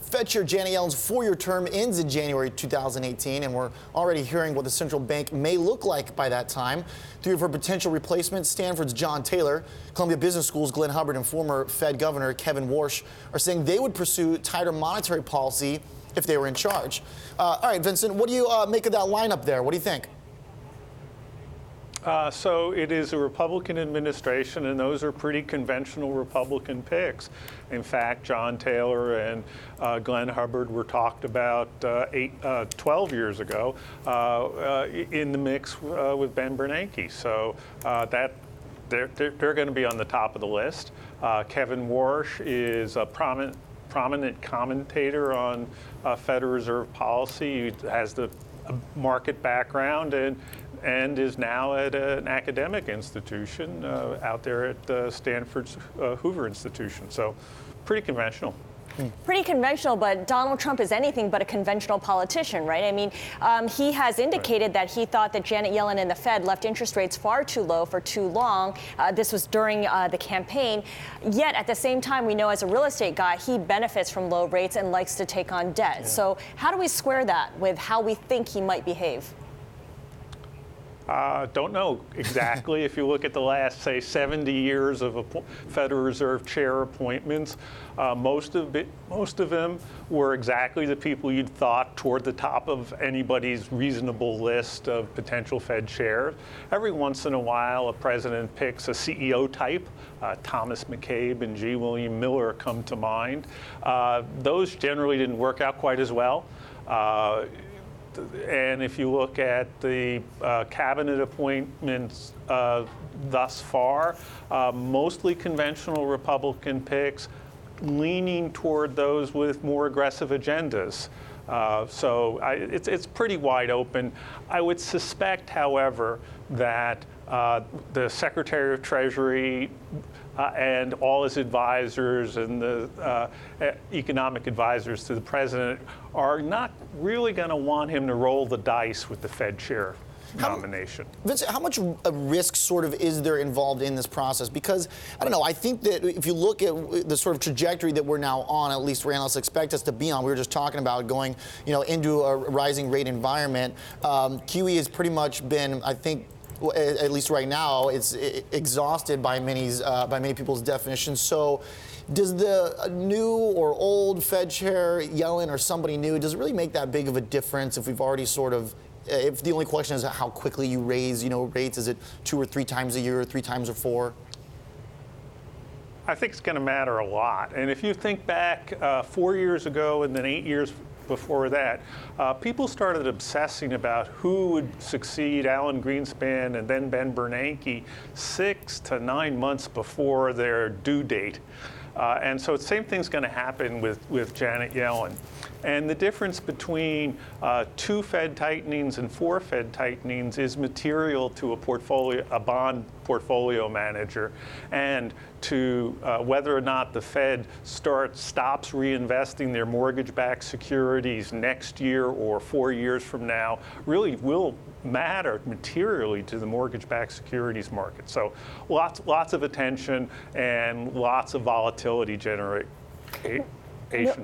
Fed Chair Janet Yellen's four-year term ends in January 2018, and we're already hearing what the central bank may look like by that time. Three of her potential replacements, Stanford's John Taylor, Columbia Business School's Glenn Hubbard, and former Fed Governor Kevin Warsh are saying they would pursue tighter monetary policy if they were in charge. All right, Vincent, what do you make of that lineup there? What do you think? So it is a Republican administration, and those are pretty conventional Republican picks. In fact, John Taylor and Glenn Hubbard were talked about 12 years ago in the mix with Ben Bernanke. So that they're going to be on the top of the list. Kevin Warsh is a prominent commentator on Federal Reserve policy. He has the market background and is now at an academic institution out there at Stanford's Hoover Institution. So pretty conventional. Pretty conventional, but Donald Trump is anything but a conventional politician, right? I mean, he has indicated that he thought that Janet Yellen and the Fed left interest rates far too low for too long. This was during the campaign. Yet, at the same time, we know as a real estate guy, he benefits from low rates and likes to take on debt. Yeah. So how do we square that with how we think he might behave? Don't know exactly. If you look at the last, say, 70 years of Federal Reserve chair appointments, most of them were exactly the people you'd thought toward the top of anybody's reasonable list of potential Fed chairs. Every once in a while, a president picks a CEO type. Thomas McCabe and G. William Miller come to mind. Those generally didn't work out quite as well. And if you look at the cabinet appointments thus far, mostly conventional Republican picks, leaning toward those with more aggressive agendas. So it's pretty wide open. I would suspect, however, that the Secretary of Treasury and all his advisors and the economic advisors to the president are not really going to want him to roll the dice with the Fed chair nomination. Vincent, how much risk sort of is there involved in this process? Because, I don't know, I think that if you look at the sort of trajectory that we're now on, at least analysts expect us to be on, we were just talking about going, into a rising rate environment. QE has pretty much been, I think, at least right now, it's exhausted by many people's definitions. So does the new or old Fed chair, Yellen, or somebody new, does it really make that big of a difference if we've already sort of, if the only question is how quickly you raise, rates? Is it 2 or 3 times a year, or 3 times or 4? I think it's going to matter a lot. And if you think back 4 years ago and then 8 years before that, people started obsessing about who would succeed Alan Greenspan and then Ben Bernanke 6 to 9 months before their due date. And so the same thing's going to happen with Janet Yellen. And the difference between 2 Fed tightenings and 4 Fed tightenings is material to a bond portfolio manager, and to whether or not the Fed stops reinvesting their mortgage-backed securities next year or 4 years from now really will matter materially to the mortgage-backed securities market. So lots of attention and lots of volatility generation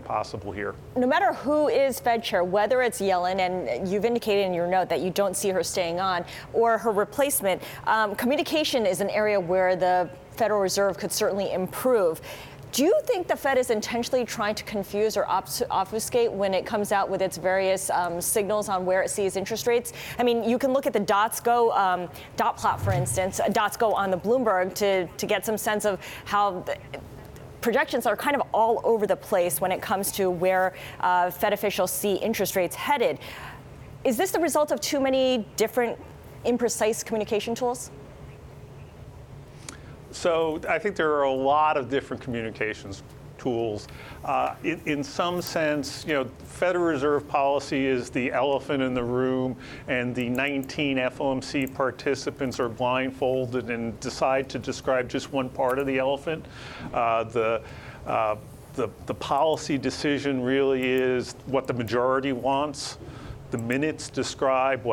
possible here. No matter who is Fed chair, whether it's Yellen, and you've indicated in your note that you don't see her staying on, or her replacement, communication is an area where the Federal Reserve could certainly improve. Do you think the Fed is intentionally trying to confuse or obfuscate when it comes out with its various signals on where it sees interest rates? I mean, you can look at the dot plot, for instance, dots go on the Bloomberg to get some sense of how projections are kind of all over the place when it comes to where Fed officials see interest rates headed. Is this the result of too many different imprecise communication tools? So I think there are a lot of different communications tools. In some sense, Federal Reserve policy is the elephant in the room, and the 19 FOMC participants are blindfolded and decide to describe just one part of the elephant. The policy decision really is what the majority wants. The minutes describe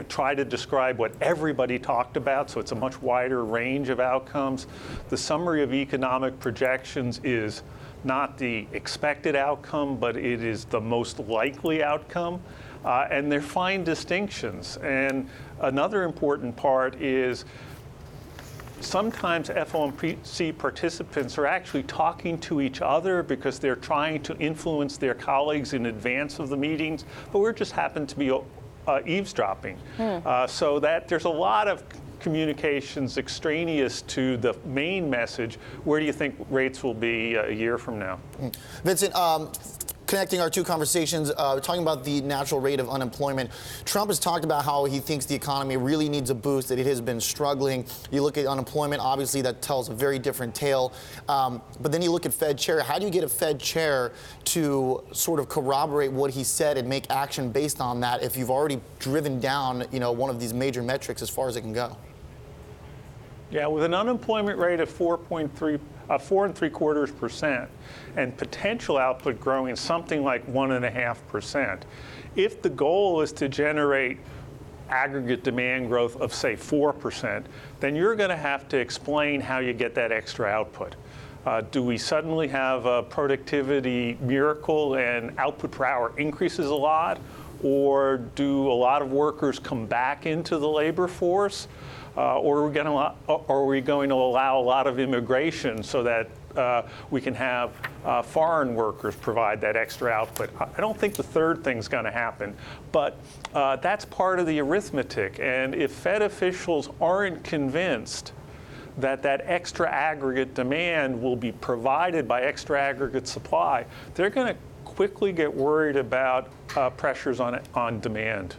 try to describe what everybody talked about, so it's a much wider range of outcomes. The summary of economic projections is not the expected outcome, but it is the most likely outcome. And they're fine distinctions. And another important part is sometimes FOMC participants are actually talking to each other because they're trying to influence their colleagues in advance of the meetings, but we're just happen to be eavesdropping. So that there's a lot of communications extraneous to the main message. Where do you think rates will be a year from now? Vincent, connecting our two conversations, talking about the natural rate of unemployment. Trump has talked about how he thinks the economy really needs a boost, that it has been struggling. You look at unemployment, obviously that tells a very different tale. But then you look at Fed chair. How do you get a Fed chair to sort of corroborate what he said and make action based on that if you've already driven down, one of these major metrics as far as it can go? Yeah, with an unemployment rate of 4.75% and potential output growing something like 1.5%, if the goal is to generate aggregate demand growth of, say, 4%, then you're going to have to explain how you get that extra output. Do we suddenly have a productivity miracle and output per hour increases a lot? Or do a lot of workers come back into the labor force? Or are we going to allow a lot of immigration so that we can have foreign workers provide that extra output? I don't think the third thing's going to happen, but that's part of the arithmetic. And if Fed officials aren't convinced that that extra aggregate demand will be provided by extra aggregate supply, they're going to quickly get worried about pressures on demand.